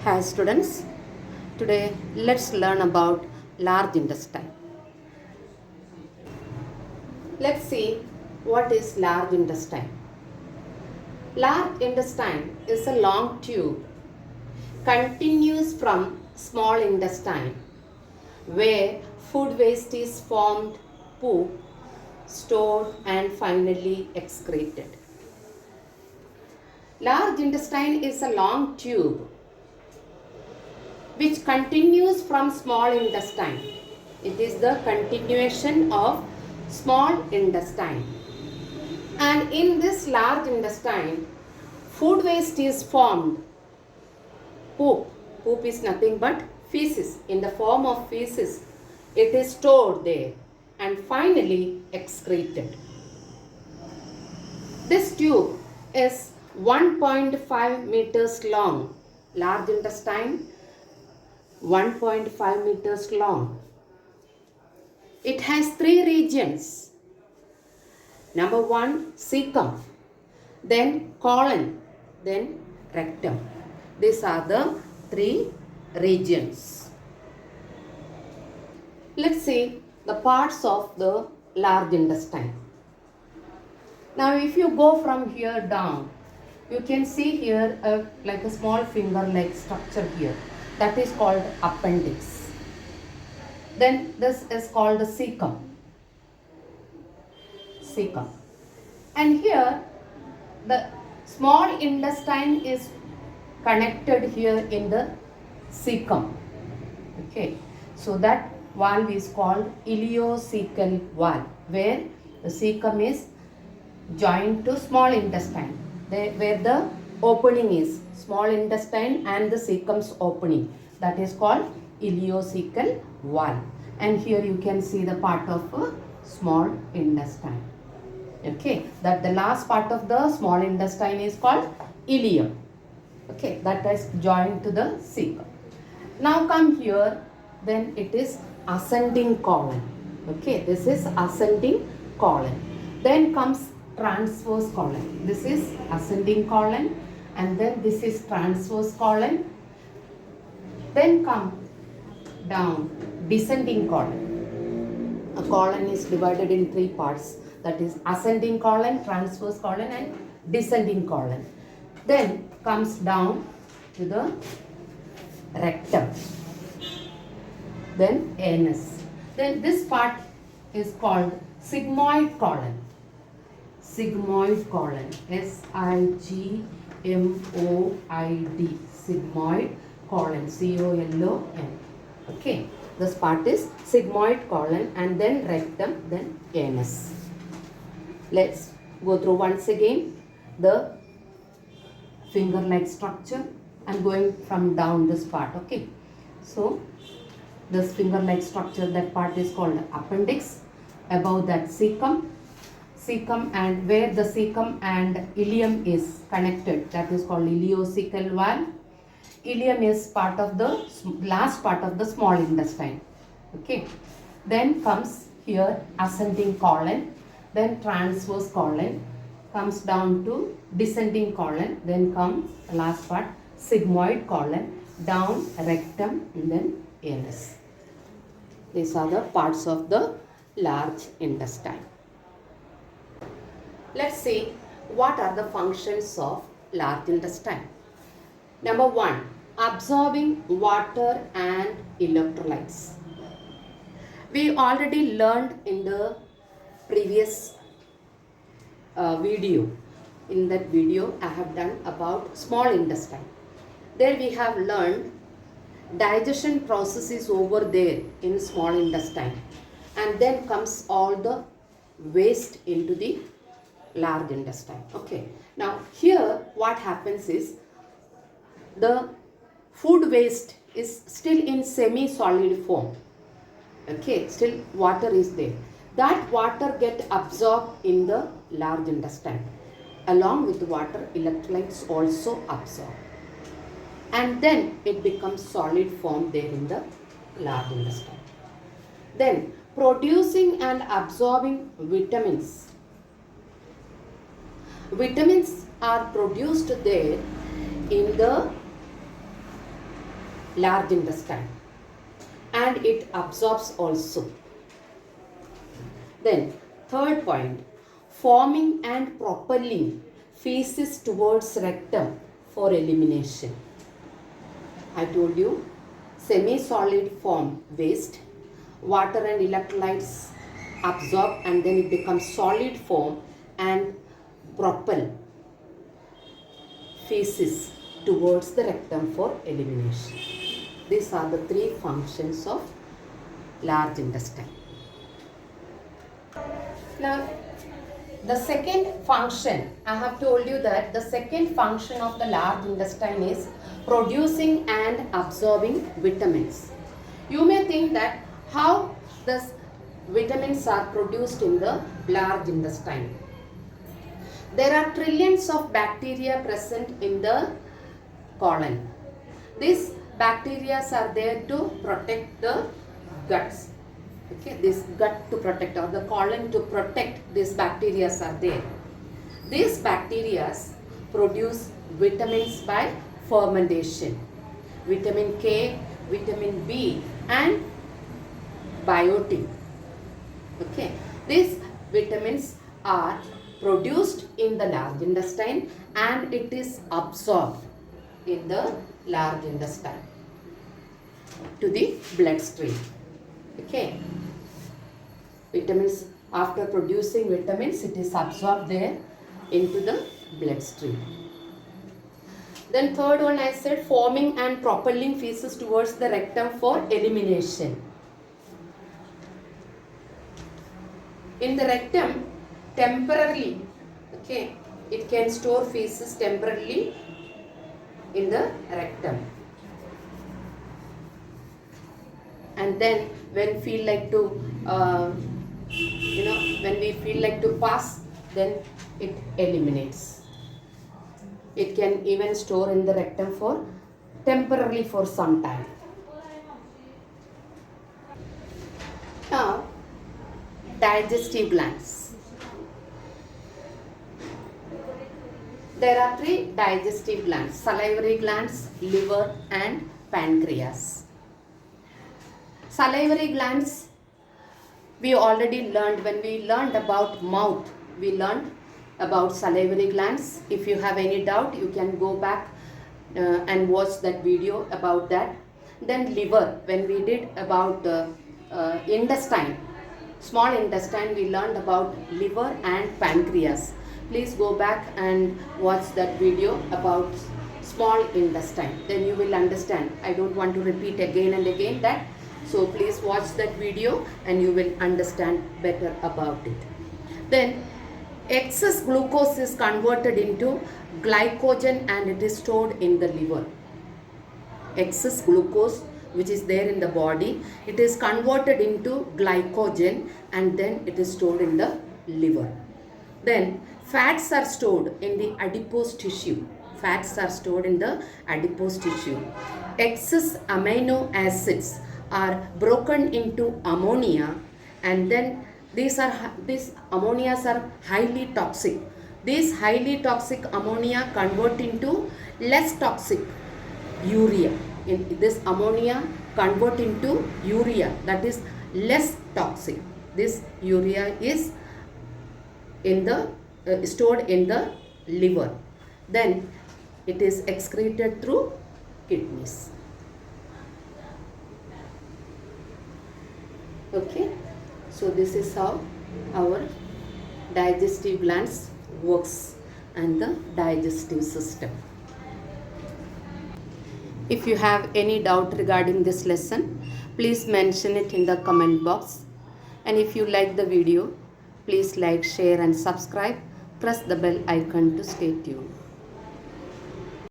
Hi students, today let's learn about large intestine. Let's see what is large intestine. Large intestine is a long tube continues from small intestine where food waste is formed, poop, stored and finally excreted. Large intestine is a long tube which continues from small intestine. It is the continuation of small intestine. And in this large intestine, food waste is formed. Poop. Poop is nothing but feces. In the form of feces, it is stored there and finally excreted. This tube is 1.5 meters long. Large intestine 1.5 meters long. It has three regions. Number one, cecum, then colon, then rectum. These are the three regions. Let's see the parts of the large intestine. Now if you go from here down, you can see here like a small finger-like structure here. That is called appendix. Then this is called the cecum. Cecum. And here the small intestine is connected here in the cecum. Okay. So that valve is called ileocecal valve, where the cecum is joined to small intestine. Where the opening is small intestine and the cecum's opening, that is called ileocecal valve. And here you can see the part of a small intestine. Okay, that the last part of the small intestine is called ileum. Okay, that is joined to the cecum. Now come here, then it is ascending colon. Okay, this is ascending colon. Then comes transverse colon. This is ascending colon and then this is transverse colon. Then come down descending colon. A colon is divided in three parts, that is ascending colon, transverse colon and descending colon. Then comes down to the rectum. Then anus. Then this part is called sigmoid colon. Sigmoid colon, S-I-G-M-O-I-D, sigmoid colon, C-O-L-O-N. Okay, this part is sigmoid colon and then rectum, then anus. Let's go through once again the finger-like structure. I'm going from down this part, okay. So, this finger-like structure, that part is called appendix. Above that cecum and where the cecum and ileum is connected, that is called ileocecal valve. Ileum is part of the last part of the small intestine. Okay. Then comes here ascending colon, then transverse colon, comes down to descending colon, then comes the last part sigmoid colon, down rectum and then anus. These are the parts of the large intestine. Let's see what are the functions of large intestine. Number one, absorbing water and electrolytes. We already learned in the previous video. In that video I have done about small intestine. There we have learned digestion process is over there in small intestine and then comes all the waste into the large intestine. Okay. Now here what happens is the food waste is still in semi-solid form. Okay, still water is there. That water get absorbed in the large intestine. Along with the water, electrolytes also absorb. And then it becomes solid form there in the large intestine. Then producing and absorbing vitamins. Vitamins are produced there in the large intestine, and it absorbs also. Then third point, forming and propelling feces towards rectum for elimination. I told you, semi-solid form waste, water and electrolytes absorb and then it becomes solid form and propel feces towards the rectum for elimination. These are the three functions of large intestine. Now, the second function, I have told you that the second function of the large intestine is producing and absorbing vitamins. You may think that how the vitamins are produced in the large intestine. There are trillions of bacteria present in the colon. These bacteria are there to protect the guts. Okay, this gut to protect or the colon to protect, these bacteria are there. These bacteria produce vitamins by fermentation. Vitamin K, vitamin B and biotin. Okay, these vitamins are produced in the large intestine and it is absorbed in the large intestine to the bloodstream. Okay, vitamins, after producing vitamins, it is absorbed there into the bloodstream. Then third one, I said forming and propelling feces towards the rectum for elimination. In the rectum, temporarily, okay, it can store feces temporarily in the rectum. And then when feel like to, when we feel like to pass, then it eliminates. It can even store in the rectum for temporarily for some time. Now, digestive glands. There are three digestive glands: salivary glands, liver and pancreas. Salivary glands, we already learned when we learned about mouth, we learned about salivary glands. If you have any doubt, you can go back and watch that video about that. Then liver, when we did about intestine, small intestine, we learned about liver and pancreas. Please go back and watch that video about small intestine. Then you will understand. I don't want to repeat again and again that. So please watch that video and you will understand better about it. Then excess glucose is converted into glycogen and it is stored in the liver. Excess glucose which is there in the body, it is converted into glycogen and then it is stored in the liver. Then fats are stored in the adipose tissue. Fats are stored in the adipose tissue. Excess amino acids are broken into ammonia and then these ammonias are highly toxic. These highly toxic ammonia convert into less toxic urea. This ammonia convert into urea, that is less toxic. This urea is in the stored in the liver. Then it is excreted through kidneys. Okay, so this is how our digestive glands works and the digestive system. If you have any doubt regarding this lesson, please mention it in the comment box. And if you like the video, please like, share and subscribe. Press the bell icon to stay tuned.